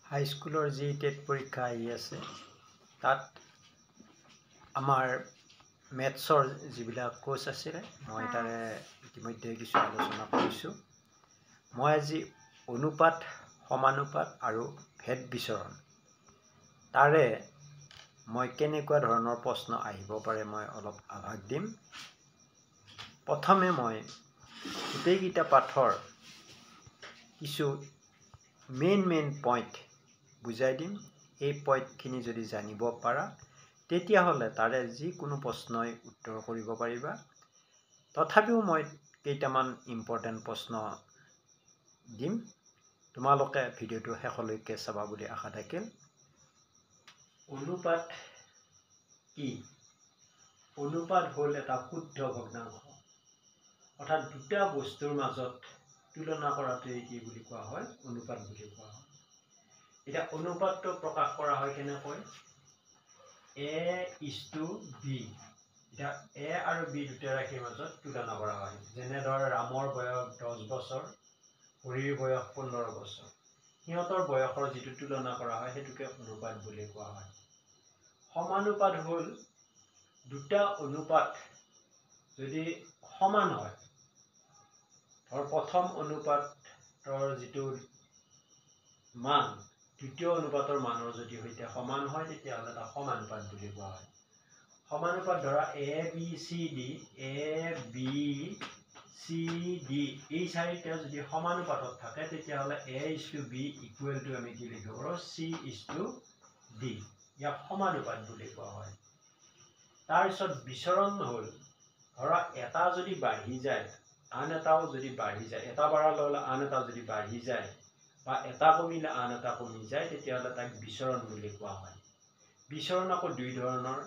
হাই স্কুলৰ যি টেট পৰীক্ষা আহি আছে তাত আমাৰ মেথছৰ যিবিলাক কোৰ্চ আছিলে মই তাৰে ইতিমধ্যে কিছু আলোচনা কৰিছোঁ। মই আজি অনুপাত, সমানুপাত আৰু ভেদ বিচৰণ তাৰে মই কেনেকুৱা ধৰণৰ প্ৰশ্ন আহিব পাৰে মই অলপ আভাস দিম। প্ৰথমে মই গোটেইকেইটা পাঠৰ কিছু মেইন পইণ্ট বুজাই দিম। এই পইণ্টখিনি যদি জানিব পাৰা তেতিয়াহ'লে তাৰে যিকোনো প্ৰশ্নই উত্তৰ কৰিব পাৰিবা। তথাপিও মই কেইটামান ইম্পৰ্টেণ্ট প্ৰশ্ন দিম। তোমালোকে ভিডিঅ'টো শেষলৈকে চাবা বুলি আশা থাকিল। অনুপাত কি? অনুপাত হ'ল এটা শুদ্ধ ভগ্নাংশ, অৰ্থাৎ দুটা বস্তুৰ মাজত তুলনা কৰাটোৱে কি বুলি কোৱা হয়? অনুপাত বুলি কোৱা হয়। এতিয়া অনুপাতটো প্ৰকাশ কৰা হয় কেনেকৈ? A:B। এতিয়া A আৰু B দুটা ৰাশিৰ মাজত তুলনা কৰা হয়। যেনে ধৰ ৰামৰ বয়স 10 বছৰ, হৰিৰ বয়স 15 বছৰ। সিহঁতৰ বয়সৰ যিটো তুলনা কৰা হয় সেইটোকে অনুপাত বুলি কোৱা হয়। সমানুপাত হ'ল দুটা অনুপাত যদি সমান হয়, ধৰ প্ৰথম অনুপাতৰ যিটো মান দ্বিতীয় অনুপাতৰ মানৰ যদি সৈতে সমান হয় তেতিয়াহ'লে তাক সমানুপাত বুলি কোৱা হয়। সমানুপাত ধৰা ABCD এই চাৰিটা যদি সমানুপাতত থাকে তেতিয়াহ'লে A:B = আমি কি লিখিব পাৰোঁ? C:D। ইয়াক সমানুপাত বুলি কোৱা হয়। তাৰপিছত বিচৰণ হ'ল ধৰা এটা যদি বাঢ়ি যায় আন এটাও যদি বাঢ়ি যায়, এটা বাঢ়াৰ লগে লগে আন এটা যদি বাঢ়ি যায় বা এটা কমিলে আন এটা কমি যায় তেতিয়াহ'লে তাক বিচৰণ বুলি কোৱা হয়। বিচৰণ আকৌ দুই ধৰণৰ।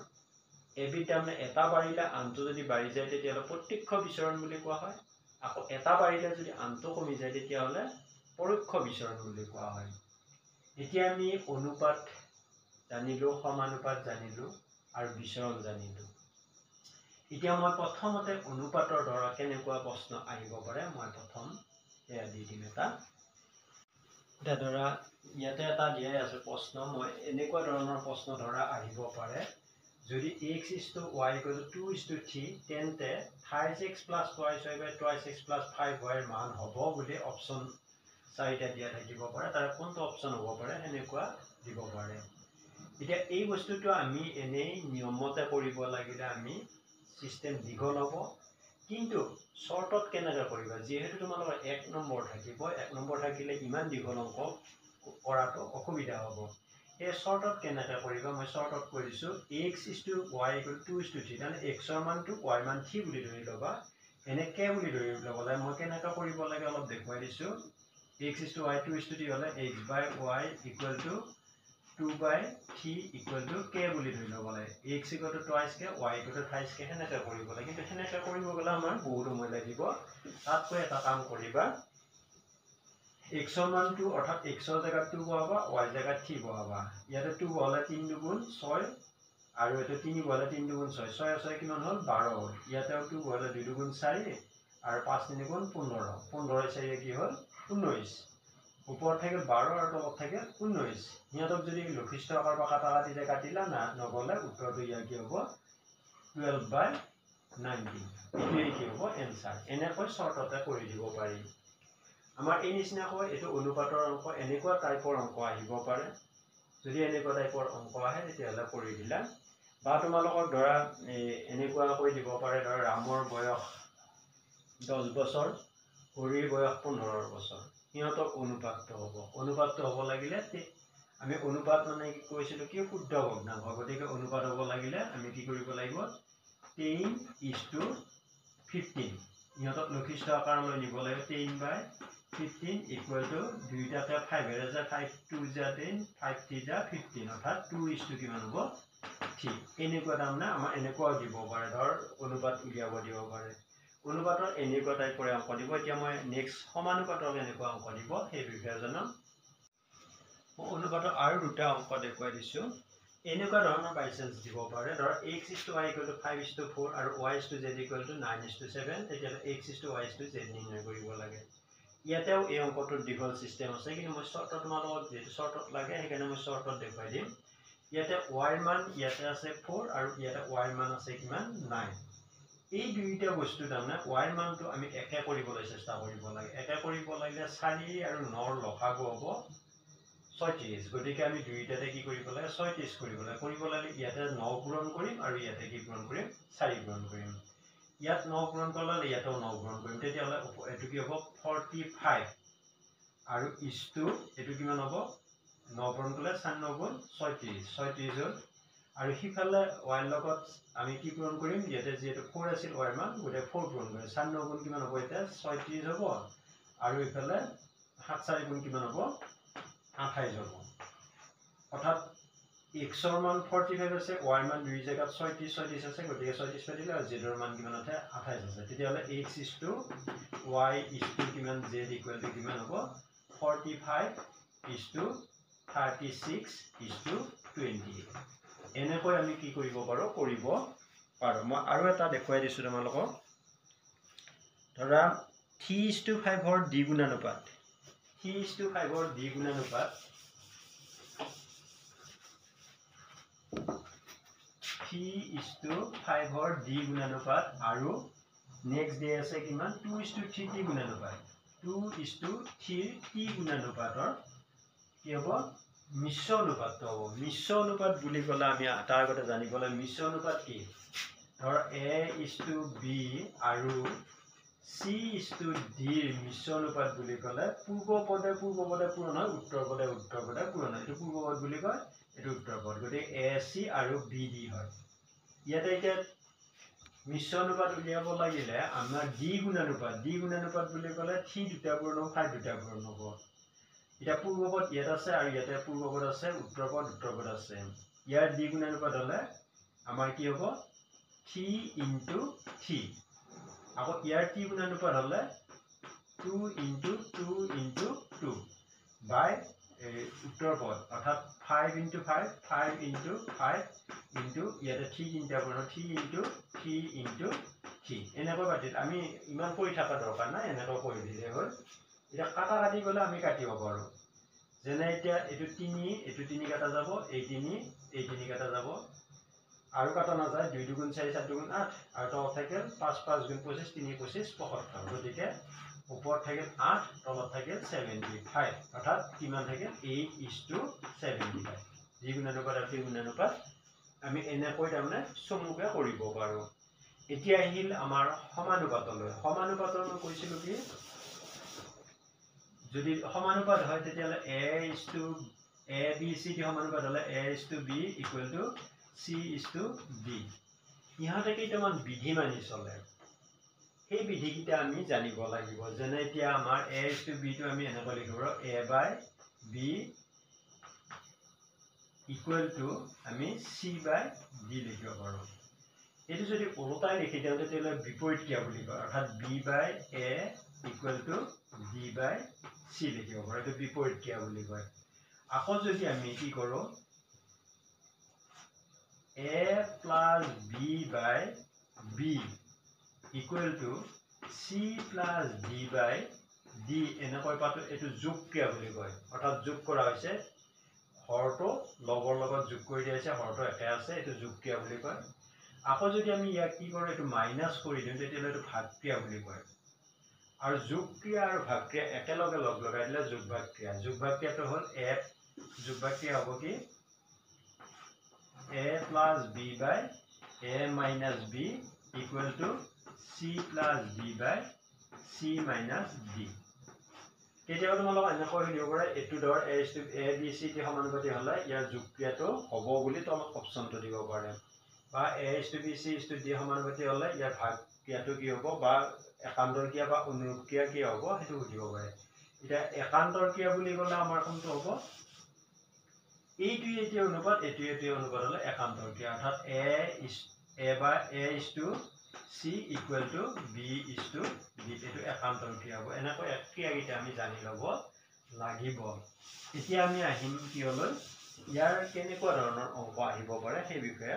এবিধ তাৰমানে এটা বাঢ়িলে আনটো যদি বাঢ়ি যায় তেতিয়াহ'লে প্ৰত্যক্ষ বিচৰণ বুলি কোৱা হয়। আকৌ এটা বাঢ়িলে যদি আনটো কমি যায় তেতিয়াহ'লে পৰোক্ষ বিচৰণ বুলি কোৱা হয়। এতিয়া আমি অনুপাত জানিলোঁ, সমানুপাত জানিলোঁ আৰু বিচৰণ জানিলোঁ। এতিয়া মই প্ৰথমতে অনুপাতৰ ধৰা কেনেকুৱা প্ৰশ্ন আহিব পাৰে মই প্ৰথম এয়া দি দিম এটা। এতিয়া ধৰা ইয়াতে এটা দিয়াই আছে প্ৰশ্ন, মই এনেকুৱা ধৰণৰ প্ৰশ্ন ধৰা আহিব পাৰে। যদি x:y = 2:3 তেন্তে 3x + twice y / twice x + 5y ৰ মান হ'ব বুলি অপশ্যন 4টা দিয়া থাকিব পাৰে। তাৰে কোনটো অপশ্যন হ'ব পাৰে সেনেকুৱা দিব পাৰে। এতিয়া এই বস্তুটো আমি এনেই নিয়মমতে কৰিব লাগিলে আমি চিষ্টেম দীঘল হ'ব, কিন্তু শ্বৰ্টত কেনেকৈ কৰিবা? যিহেতু তোমালোকৰ 1 নম্বৰ থাকিব, 1 নম্বৰ থাকিলে ইমান দীঘল অংক কৰাটো অসুবিধা হ'ব। এই শ্বৰ্টত কেনেকৈ কৰিবা মই শ্বৰ্টত কৈ দিছোঁ। x:y = 2:3 তাৰমানে x ৰ মানটো y মান 3 বুলি ধৰি ল'বা। এনেকৈ বুলি ধৰি ল'ব লাগে। মই কেনেকৈ কৰিব লাগে অলপ দেখুৱাই দিছোঁ। x:y 2:3 হ'লে x/y = 2/3 k বুলি ধৰি ল'ব লাগে। x = twice k, y = thrice k সেনেকৈ কৰিব লাগে। কিন্তু সেনেকৈ কৰিব গ'লে আমাৰ বহুত সময় লাগিব। তাতকৈ এটা কাম কৰিবা, x ৰ মানটো অৰ্থাৎ x ৰ জেগাত 2 বহাবা, y ৰ জেগাত 3 বহাবা। ইয়াতে 2 বহালে 3 × 2 = 6 আৰু এইটো 3 বহালে 3 × 2 = 6। 6 6 কিমান হ'ল? 12 হ'ল। ইয়াতেও 2 বহালে 2 × 2 = 4 আৰু 5 × 3 = 15। 15 4 কি হ'ল? 19। ওপৰত থাকিল 12 আৰু তলত থাকিল 19। সিহঁতক যদি লঘিষ্ঠ আকাৰ বা কাটাকাটি যে কাটিলা নগ'লে উত্তৰটো ইয়াৰ কি হ'ব? 12/19। এইটোৱেই কি হ'ব? এনচাৰ। এনেকৈ শ্বৰ্টতে কৰি দিব পাৰি। আমাৰ এই নিচিনাকৈ এইটো অনুপাতৰ অংক, এনেকুৱা টাইপৰ অংক আহিব পাৰে। যদি এনেকুৱা টাইপৰ অংক আহে তেতিয়াহ'লে কৰি দিলা। বা তোমালোকক ধৰা এনেকুৱাকৈ দিব পাৰে, ধৰা ৰামৰ বয়স 10 বছৰ, হৰিৰ বয়স 15 বছৰ। সিহঁতৰ অনুপাতটো হ'ব। অনুপাতটো হ'ব লাগিলে আমি অনুপাত মানে কি কৈছিলোঁ কি? শুদ্ধ ভগ্নাংশ। গতিকে অনুপাত হ'ব লাগিলে আমি কি কৰিব লাগিব? 10:15। ইহঁতক লঘিষ্ঠ আকাৰলৈ নিব লাগিব। 10/15 = দুইটাকে 5 যায়, 5 2 × 10, 5 3 × 15 অৰ্থাৎ 2 কিমান হ'ব? 3। এনেকুৱা তাৰমানে আমাৰ এনেকুৱাও দিব পাৰে, ধৰ অনুপাত উলিয়াব দিব পাৰে। অনুপাতৰ এনেকুৱা টাইপৰে অংক দিব। এতিয়া মই নেক্সট সমানুপাতৰ কেনেকুৱা অংক দিব সেই বিষয়ে জনাম। মই অনুপাতৰ আৰু দুটা অংক দেখুৱাই দিছোঁ। এনেকুৱা ধৰণৰ বাইচান্স দিব পাৰে, ধৰ x:y = 5:4 আৰু y:z = 9:7। তেতিয়াহ'লে x:y:z নিৰ্ণয় কৰিব লাগে। ইয়াতেও এই অংকটোৰ দীঘল সিস্টেম আছে কিন্তু মই শৰ্টত তোমালোকক যেটো শৰ্টত লাগে সেইকাৰণে মই শৰ্টত দেখাই দিম ইয়াতে y মান ইয়াতে আছে 4 আৰু ইয়াতে y মান আছে কিমান 9 এই দুইটা বস্তু তাৰমানে y মানটো আমি একে কৰিবলৈ চেষ্টা কৰিব লাগে একে কৰিব লাগিলে 4 আৰু 9 ৰ লসাগু হ'ব 36 গতিকে আমি দুইটাতে কি কৰিব লাগে 36 কৰিব লাগে ইয়াতে 9 পূৰণ কৰিম আৰু ইয়াতে কি পূৰণ কৰিম 4 পূৰণ কৰিম ইয়াত 9 পূৰণ কৰলে ইয়াতেও 9 পূৰণ কৰিম তেতিয়াহলে এটো কি হ'ব 45 আৰু ইছটো এটো কিমান হ'ব 9 পূৰণ কৰিলে 4 9 গুণ 36 হ'ল আৰু হিফালে y লগত আমি কি পূৰণ কৰিম ইয়াতে যেটো 4 আছিল y মান গটে 4 পূৰণ কৰিম 4 9 গুণ কিমান হ'ব এটা 36 হ'ব আৰু ইফালে 7 4 গুণ কিমান হ'ব 28 হ'ব অৰ্থাৎ x ৰ মান 45 আছে y মান দুই জায়গাত 36 আছে গতিকে 36 পাতিলে আৰু z ৰ মান কিমান আছে 28 আছে তেতিয়াহলে x is to y is to কিমান z equal to কিমান হ'ব 45 is to 36 is to 20 এনেকৈ আমি কি কৰিব পাৰো মই আৰু এটা দেখুৱাই দিছো তোমালোকক ধৰা 3:5 ৰ দ্বিগুণানুপাত 3:5 ৰ দ্বিগুণানুপাত 3:5 ৰ দ্বিগুণানুপাত আৰু নেক্সট ডে আছে কিমান 2:3 দ্বিগুণানুপাত 2:3 দ্বিগুণানুপাতৰ কি হ'ব মিশ্ৰ অনুপাত হ'ব মিশ্ৰ অনুপাত বুলি ক'লে আমি তাৰ আগতে জানিব লাগে মিশ্ৰ অনুপাত কি ধৰ a:b আৰু c:d ৰ মিশ্ৰ অনুপাত বুলি ক'লে পূৰ্ব পদে পূৰণ হয় উত্তৰ পদে পূৰণ হয় এটো পূৰ্ব পদ বুলি কয় এটো উত্তৰ পদ গতি ac আৰু bd হয় ইয়াতে এতিয়া মিশ্ৰ অনুপাত উলিয়াব লাগিলে আমাৰ দ্বিগুণানুপাত বুলি ক'লে 3 দুটা পূৰণ হ'ব 5 দুটা পূৰণ হ'ব এটা পূৰ্বপদ ইয়াত আছে আৰু ইয়াতে পূৰ্বপদ আছে উত্তৰপদ আছে ইয়াৰ দ্বিগুণানুপাত হলে আমাৰ কি হ'ব 3 * 3 আকৌ ইয়াৰ দ্বিগুণানুপাত হলে 2 * 2 * 2 বাই উত্তৰপদ অৰ্থাৎ 5 * 5 5 * 5 ইয়াতে 3 তিনটা পূৰণ 3 * 3 এনেকৈ পাতিল আমি ইমান কৰি থকা দৰকাৰ নাই এনেকৈ কৰি দিলে হ'ল এটা কাটা কাটি গলে আমি কাটিব পাৰো যেনে এতিয়া এটো 3 কাটা যাব এই 3 কাটা যাব আৰু কাটা না যায় 2 * 4 = 7 * 8 আৰু তলত থাকিল 5 5 * 25 3 * 25 75 গতিকে ওপৰত থাকিল 8 তলত থাকিল 75 অৰ্থাৎ কিমান থাকিল 8:75 দ্বিগুণানুপাত আৰু ত্ৰিগুণানুপাত আমি এনেকৈ তাৰমানে চমুকে কৰিব পাৰো এতিয়া আহিল আমাৰ সমানুপাতলৈ সমানুপাতৰ মই কৈছিলো কি যদি সমানুপাত হয় তেতিয়ালে a b c d সমানুপাত হলে a:b = c:d ইহাতে কেইটামান বিধি মানি চলে এই বিধি কিটা আমি জানিব লাগিব যেনে এতিয়া আমাৰ a:b টো আমি এনেকৈ লিখিব a/b = আমি c/d লিখিব পাৰো এটো যদি উল্টাই লিখি দিও তেতিয়ালে বিপৰীত ক্ৰিয়া বুলি কয় অৰ্থাৎ b/a = d/c লিখিব পাৰো এটো বিপৰীত ক্ৰিয়া বুলি কয় আকৌ যদি আমি কি কৰো a + b/b = c+d/d এনেকৈ পাতো এটো যোগ ক্ৰিয়া বুলি কয় অৰ্থাৎ যোগ কৰা হৈছে হৰটো লগৰ লগত যোগ কৰি দিছে হৰটো একে আছে এটো যোগ ক্ৰিয়া বুলি কয় আকৌ যদি আমি ইয়াক কি কৰো এটো মাইনাস কৰি দিও তেতিয়ালে এটো ভাগ ক্ৰিয়া বুলি কয় আৰু যোগ ক্ৰিয়া আৰু ভাগ ক্ৰিয়া একেলগে লগ লগাই দিলে যোগ ভাগ ক্ৰিয়াটো হ'ল a যোগ ভাগ ক্ৰিয়া হ'ব কি a + b/a - b = c+d/c - d কেতিয়াও তোমালোক এনেকৈ লিখিব পাৰে এটো ধৰ a b c d সমানুপাতি হলে ইয়াৰ যোগ ক্ৰিয়াটো হ'ব বুলি তলত অপচনটো দিব পাৰে বা a b c d সমানুপাতি হলে ইয়াৰ ভাগ ক্ৰিয়াটো কি হ'ব বা একান্তৰ ক্ৰিয়া বা অনুৰূপ ক্ৰিয়া কি হ'ব হেতু বুজিব পাৰে এটা একান্তৰ ক্ৰিয়া বুলি ক'লে আমাৰ কোনটো হ'ব এইটো এতিয়া অনুপাত হলে একান্তৰ ক্ৰিয়া অৰ্থাৎ a/c = b/d এটো একান্তৰ ক্ৰিয়া হ'ব এনেকৈ এক ক্ৰিয়া কিটা আমি জানি লব লাগিব এতিয়া আমি আহিম কিয়লৈ ইয়াৰ কেনেকুৱা ধৰণৰ অংক আহিব পাৰে সেই বিষয়ে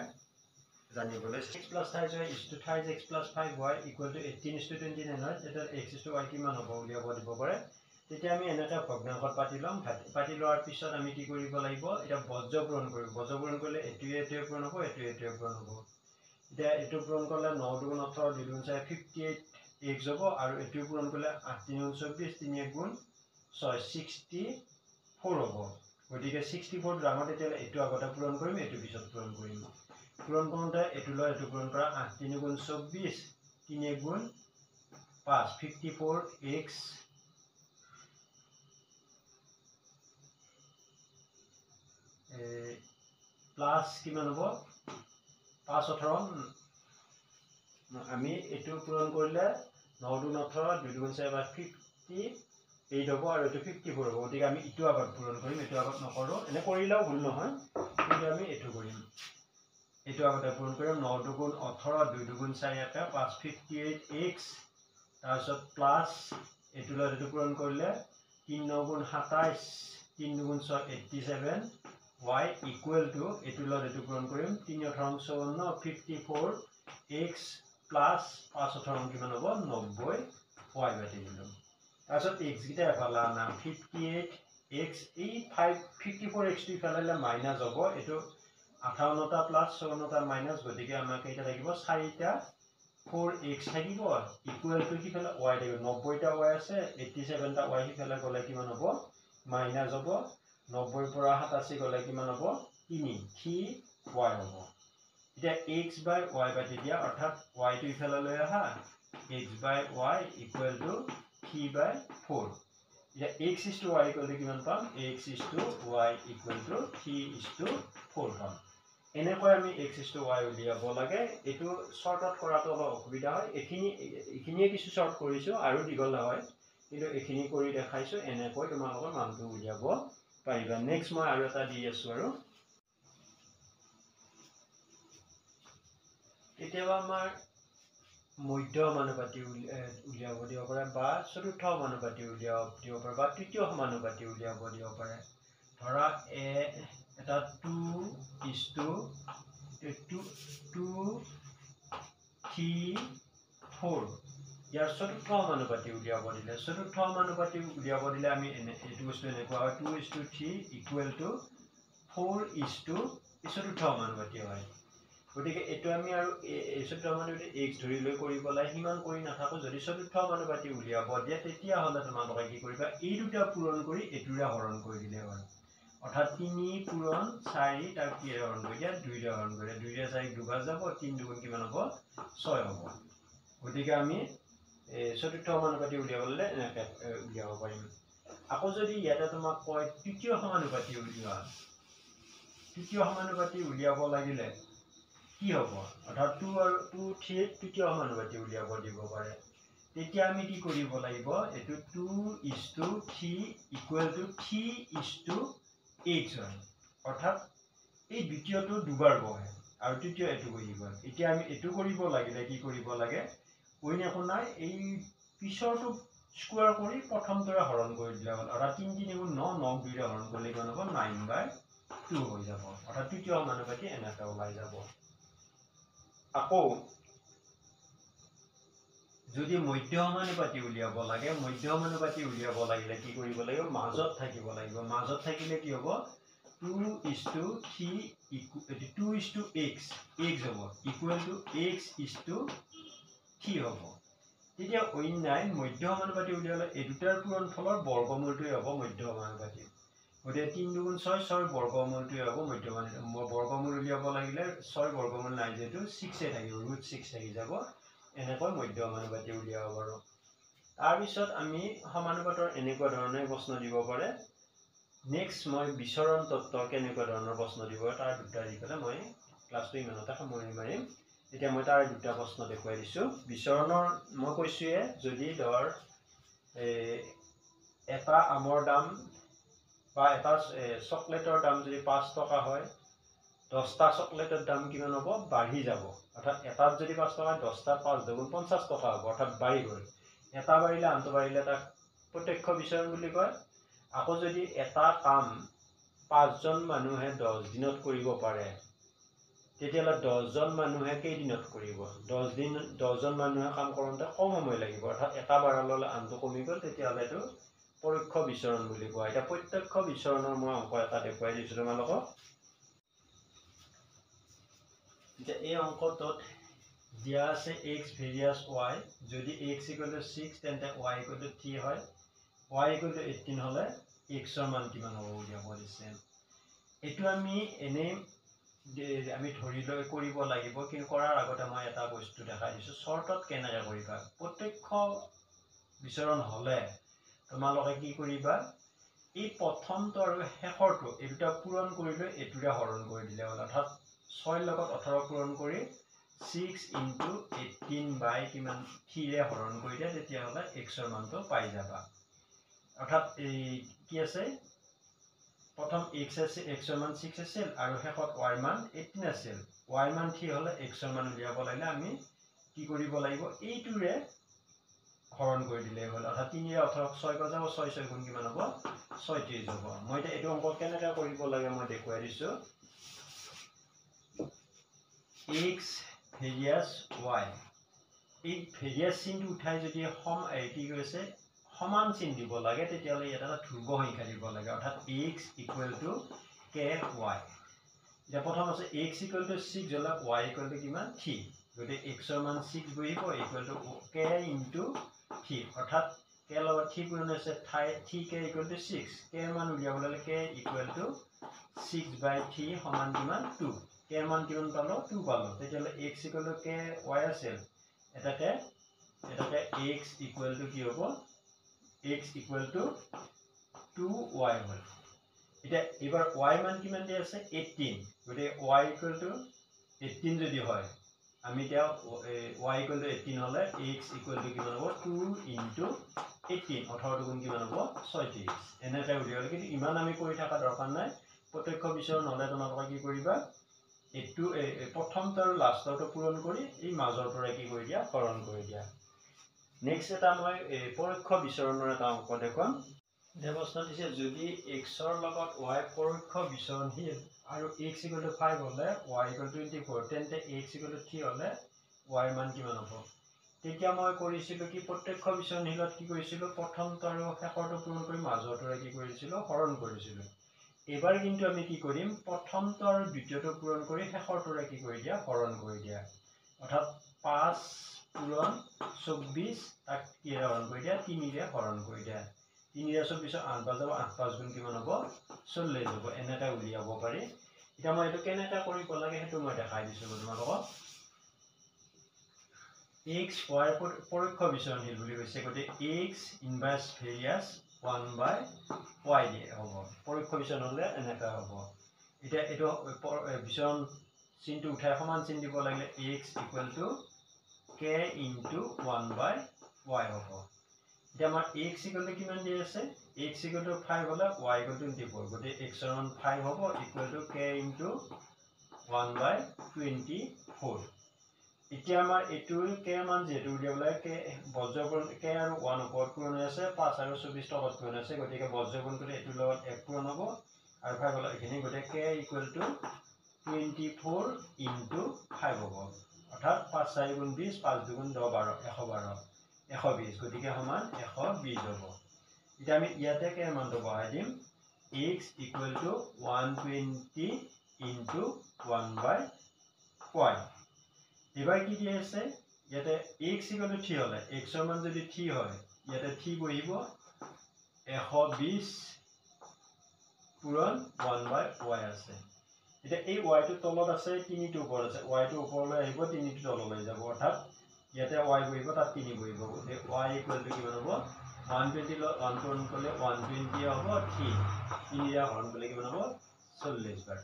জানিবলৈ 6 plus 5 y is to 5 x plus 5 y equal to 18 is to 29 হয় এটা x is to y কিমান হ'ব উলিয়াব দিব পাৰে তেতিয়া আমি এনেটা ভগ্নাংশত পাতি লম পাতি লোৱাৰ পিছত আমি কি কৰিব লাগিব এটা বজ্ৰ পূৰণ কৰিব বজ্ৰ পূৰণ কৰিলে এটোৱে পূৰণ হ'ব এটোৱে পূৰণ হ'ব এতিয়া এটো পূৰণ কৰিলে 9 2 গুণ 18 2 গুণ 4 58 x হ'ব আৰু এটো পূৰণ কৰিলে 8 3 গুণ 24 3 গুণ 6 64 হ'ব গতিকে 64 ডাঙৰ তেতিয়া এটো আগতে পূৰণ কৰিম এটো পিছত পূৰণ কৰিম পূৰণ কৰোঁতে এটো লৈ এটো পূৰণ কৰা 8 3 গুণ 24 3 গুণ 5 54x প্লাস কিমান হ'ব 5 18 আমি এটো পূৰণ কৰিলে 9 2 18 2 গুণ 4 58 হ'ব আৰু এটো 54 হ'ব গতিকে আমি ইটো আগত পূৰণ কৰিম এটো আগত নকৰো এনে কৰিলেও ভুল নহয় কিন্তু আমি এটো কৰিম এটো আগতে পূৰণ কৰিম 9 2 গুণ 18 2 গুণ 4 558x তাৰপিছত প্লাস এটো লৈ এটো পূৰণ কৰিলে 3 9 গুণ 27 3 গুণ 6 87 y equal to এটো লৈ এটো পূৰণ কৰিম 3 18 54 x plus 5 18 কিমান হ'ব 90 y বাতি দিলো তাৰপিছত x গিটা এফালে আনা 58 x এই 54 x টো ইফালে মাইনাস হ'ব এটো 58 টা প্লাস 56 টা মাইনাস গতিকে আমাক এটা লাগিব 4 টা 4x থাকিব ইকুৱেল টু কিফালে y থাকিব 90 টা y আছে 87 টা y ইফালে গলে কিমান হ'ব মাইনাস হ'ব 90 পৰা 87 গলে কিমান হ'ব 3y হ'ব এতিয়া x by y বাতি দিয়া অৰ্থাৎ y টো ইফালে লৈ আহা x by y equal to 3 by 4 এতিয়া x is to y equal to কিমান পাম x is to y equal to 3 is to 4 পাম এনেকৈ আমি x is to y উলিয়াব লাগে এটো শৰ্টত কৰাটো অলপ অসুবিধা হয় এখিনিয়ে কিছু শৰ্ট কৰিছো আৰু দীঘল হয় কিন্তু এখিনি কৰি দেখাইছো এনেকৈ তোমালোকৰ মানটো উলিয়াব পাৰিবা নেক্সট মই আৰু এটা দি আছো আৰু কেতিয়াবা আমাৰ মধ্য সমানুপাতি উলিয়াব দিব পাৰে বা চতুৰ্থ সমানুপাতি উলিয়াব দিব পাৰে বা তৃতীয় সমানুপাতি উলিয়াব দিব পাৰে ধৰা এটা 2 is to 2 3 4 ইয়াৰ চতুৰ্থ সমানুপাতি উলিয়াব দিলে চতুৰ্থ সমানুপাতি উলিয়াব দিলে আমি এটো বস্তু এনেকুৱা হয় 2 is to 3 equal to 4 is to চতুৰ্থ সমানুপাতি হয় গতিকে এটো আমি আৰু এই চতুৰ্থ সমানুপাতি x ধৰি লৈ কৰিব লাগে হিমান কৰি নাথাকো যদি চতুৰ্থ সমানুপাতি উলিয়াব দিয়ে তেতিয়া হলে তোমালোকে কি কৰিবা এই দুটা পূৰণ কৰি এটোৰা হৰণ কৰি দিলে হয় অৰ্থাৎ 3 পূৰণ 4 তাৰ কি হৰণ কৰি দিয়া 2 ৰা হৰণ কৰি 2 ৰা 4 দুবাৰ যাব 3 দুগুণ কিমান হ'ব 6 হ'ব গতিকে আমি চতুৰ্থ সমানুপাতি উলিয়াবলে এনেকৈ উলিয়াব পাৰিম আকৌ যদি ইয়াতে তোমাক কয় তৃতীয় সমানুপাতি উলিওৱা তৃতীয় সমানুপাতি উলিয়াব লাগিলে কি হ'ব অৰ্থাৎ 2 আৰু 2 3 তৃতীয় সমানুপাতি উলিয়াব দিব পাৰে তেতিয়া আমি কি কৰিব লাগিব এটো 2 is to 3 equal to 3 is to x হয় অৰ্থাৎ এই দ্বিতীয়টো দুবাৰ বহে আৰু তৃতীয় এটো হৈ গ'ল এতিয়া আমি এটো কৰিব লাগিলে কি কৰিব লাগে ওইন এখন নাই এই পিছৰটো স্কয়াৰ কৰি প্ৰথমটোৰে হৰণ কৰি দিলে হ'ল অৰ্থাৎ 3 3 গুণ 9 9 2 ৰে হৰণ কৰিলে কিমান হ'ব 9/2 হৈ যাব অৰ্থাৎ তৃতীয় সমানুপাতি এনেকৈ ওলাই যাব আকৌ যদি মধ্য সমানুপাতি উলিয়াব লাগে মধ্য সমানুপাতি উলিয়াব লাগিলে কি কৰিব লাগিব মাজত থাকিব লাগিব মাজত থাকিলে কি হ'ব 2 is to 3 2 is to x হ'ব equal to x is to 3 হ'ব তেতিয়া ওইন নাই মধ্য সমানুপাতি উলিয়ালে এই দুটাৰ পূৰণফলৰ বৰ্গমূলটোই হ'ব মধ্য সমানুপাতি গতিকে 3 2 গুণ 6 6 বৰ্গমূলটোই হ'ব মধ্য সমানুপাতি বৰ্গমূল উলিয়াব লাগিলে 6 বৰ্গমূল নাই যেটো 6 এ থাকিব √6 থাকি যাব এনেকৈ মধ্য সমানুপাতি উলিয়াব পাৰো তাৰ পিছত আমি সমানুপাতৰ এনেকুৱা ধৰণে প্ৰশ্ন দিব পাৰে নেক্সট মই বিচৰণ তত্ত্ব কেনেকুৱা ধৰণৰ প্ৰশ্ন দিব তাৰ দুটা দি পেলাই মই ক্লাছটো ইমানতে সামৰণি মাৰিম এতিয়া মই তাৰ দুটা প্ৰশ্ন দেখুৱাই দিছো বিচৰণৰ মই কৈছোয়ে যদি ধৰ এটা আমৰ দাম বা এটা চকলেটৰ দাম যদি 5 টকা হয় 10টা চকলেটৰ দাম কিমান হ'ব বাঢ়ি যাব অৰ্থাৎ এটাত যদি 5 টকা 10টা 5 দুগুণ 50 টকা হ'ব অৰ্থাৎ বাঢ়ি গ'ল এটা বাঢ়িলে আনটো বাঢ়িলে তাক প্ৰত্যক্ষ বিচৰণ বুলি কয় আকৌ যদি এটা কাম 5 জন মানুহে 10 দিনত কৰিব পাৰে তেতিয়াহ'লে 10 জন মানুহে কেইদিনত কৰিব 10 জন মানুহে কাম কৰোঁতে কম সময় লাগিব অৰ্থাৎ এটা বাঢ়াৰ লগে আনটো কমি গ'ল তেতিয়াহ'লে এইটো পৰোক্ষ বিচৰণ বুলি কোৱা এটা প্ৰত্যক্ষ বিচৰণৰ মই অংক এটা দেখুৱাই দিছোঁ তোমালোকক এতিয়া এই অংকটোত দিয়া আছে x ভেৰিয়াছ y যদি x = 6 তেন্তে y = 3 হয় y = 18 হলে x ৰ মান কিমান হ'ব উলিয়াব দিছে এটো আমি এনে আমি ধৰি লৈ কৰিব লাগিব কিন্তু কৰাৰ আগতে মই এটা বস্তু দেখাই দিছো শৰ্টত কেনেকৈ কৰিবা প্ৰত্যক্ষ বিচৰণ হলে তোমালোকে কি কৰিবা এই প্ৰথমটো আৰু শেষৰটো এই দুটা পূৰণ কৰি লৈ এটোৰে হৰণ কৰি দিলে হ'ল অৰ্থাৎ 6 লগত 18 পূৰণ কৰি 6 * 18 বাই কিমান 3 ৰে হৰণ কৰি দিয়া তেতিয়াহলে x ৰ মানটো পাই যাবা অৰ্থাৎ এই কি আছে প্ৰথম x ৰ মান 6 আছিল আৰু শেষত y মান 18 আছিল y মান 3 হলে x ৰ মান উলিয়াব লাগিলে আমি কি কৰিব লাগিব এইটোৰে হৰণ কৰি দিলে হ'ল অৰ্থাৎ 3 ৰে 18 6 যাব 6 6 গুণ কিমান হ'ব 36 হ'ব মই এটা এইটো অংক কেনেকৈ কৰিব লাগে মই দেখুৱাই দিছো x ভেৰিয়াছ y এই ভেৰিয়াছ চিনটো উঠাই যদি কি কৈছে সমান চিন দিব লাগে তেতিয়াহলে এটা ধ্ৰুব সংখ্যা দিব লাগে অৰ্থাৎ x = ky এতিয়া প্ৰথম আছে x = 6 হলে y = কিমান 3 যদি x ৰ মান 6 বহিব = k * 3 অৰ্থাৎ k লগত 3 পূৰণ হৈছে 3k = 6 k ৰ মান উলিয়াবলৈ k = 6/3 সমান কিমান 2 k ৰ মান কিমান পালো 2 পালো তেতিয়াহলে x = ky আছিল এটাকে x = কি হ'ব x = 2y হ'ল এটা এবাৰ y মান কিমান দি আছে 18 গতে y = 18 যদি হয় আমি এতিয়া y = 18 হলে x = কিমান হ'ব 2 * 18 18 গুণ কিমান হ'ব 36 এনেকৈ উলিয়ালে কিন্তু ইমান আমি কৰি থকা দৰকাৰ নাই প্ৰত্যক্ষ বিচৰণ হলে তোমালোকে কি কৰিবা এটো প্ৰথমটো আৰু লাষ্টটো পূৰণ কৰি এই মাজৰটোৰে কি কৰি দিয়া হৰণ কৰি দিয়া নেক্সট এটা মই পৰোক্ষ বিচৰণৰ এটা অংক দেখুৱাম প্ৰশ্ন দিছে যদি x ৰ লগত y পৰোক্ষ বিচৰণশীল আৰু x = 5 হলে y = 24 তেন্তে x = 3 হলে y মান কিমান হ'ব তেতিয়া মই কৰিছিলো কি প্ৰত্যক্ষ বিচৰণশীলত কি কৰিছিলো প্ৰথমটো আৰু শেষৰটো পূৰণ কৰি মাজৰটোৰে কি কৰিছিলো হৰণ কৰিছিলো এবাৰ কিন্তু আমি কি কৰিম প্ৰথমটো আৰু দ্বিতীয়টো পূৰণ কৰি শেষৰটোৰে কি কৰি দিয়া হৰণ কৰি দিয়া অৰ্থাৎ 5 পূৰণ 24 তাক কি হৰণ কৰি দিয়া 3 ৰে হৰণ কৰি দিয়া 3 ৰে 24 8 বাজাব 8 5 গুণ কিমান হ'ব 40 হ'ব এনেকৈ উলিয়াব পাৰি এতিয়া মই এটো কেনেকৈ কৰিব লাগে হেতু মই দেখাই দিছো তোমালোকক x y পৰোক্ষ বিচৰণশীল বুলি কৈছে গতে x ইনভাৰ্স ভেৰিয়াছ 1/y দিয়ে হ'ব পৰোক্ষ বিচৰণ হলে এনেকৈ হ'ব এতিয়া এটো বিচৰণ চিনটো উঠাই সমান চিন দিব লাগিলে x = k * 1/y হ'ব এতিয়া আমাৰ x = কিমান দি আছে x = 5 হলে y = 24 গতে x ৰ মান 5 হ'ব = k * 1/24 এতিয়া আমাৰ এটো k মান যেটো উলিয়াবলৈ k বজ্ৰগুণ k আৰু 1 ওপৰত পূৰণ হৈ আছে 5 আৰু 24 তলত পূৰণ আছে গতিকে বজ্ৰগুণ কৰি এটোৰ লগত 1 পূৰণ হ'ব আৰু 5 হল এখিনি গতে k = 24 * 5 হ'ব অৰ্থাৎ 5 4 গুণ 20 5 2 গুণ 10 12 112 120 গতিকে সমান 120 হ'ব এতিয়া আমি ইয়াতে k মানটো বহাই দিম x = 120 * 1/y এবাৰ কি দি আছে ইয়াতে x = 3 হলে x ৰ মান যদি 3 হয় ইয়াতে 3 বহিব 120 পূৰণ 1/y আছে এটা এই y টো তলত আছে 3 টো ওপৰত আছে y টো ওপৰলৈ আহিব 3 টো তললৈ যাব অৰ্থাৎ ইয়াতে y বহিব তাত 3 বহিব গতে y = কিমান হ'ব 120 ল 1 পূৰণ কৰিলে 120 হ'ব 3 3 ৰে হৰণ কৰিলে কিমান হ'ব 40 বাৰ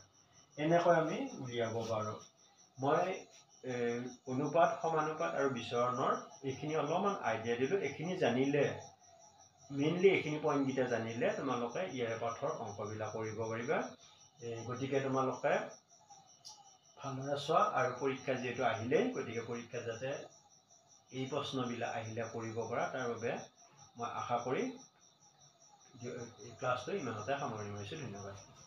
এনেকৈ আমি উলিয়াব পাৰো মই অনুপাত সমানুপাত আৰু বিচৰণৰ এইখিনি অলপমান আইডিয়া দিলো এইখিনি জানিলে মেইনলি এইখিনি পইণ্ট গিটা জানিলে তোমালোকে ইয়াৰ পাঠৰ অংকবিলাক কৰিব পাৰিবা গতিকে তোমালোকে ভালদৰে চোৱা আৰু পৰীক্ষা যেটো আহিলে গতিকে পৰীক্ষা যাতে এই প্ৰশ্নবিলাক আহিলে কৰিব পৰা তাৰ বাবে মই আশা কৰি ক্লাছটো ইমানতে সামৰণি মাৰিছো ধন্যবাদ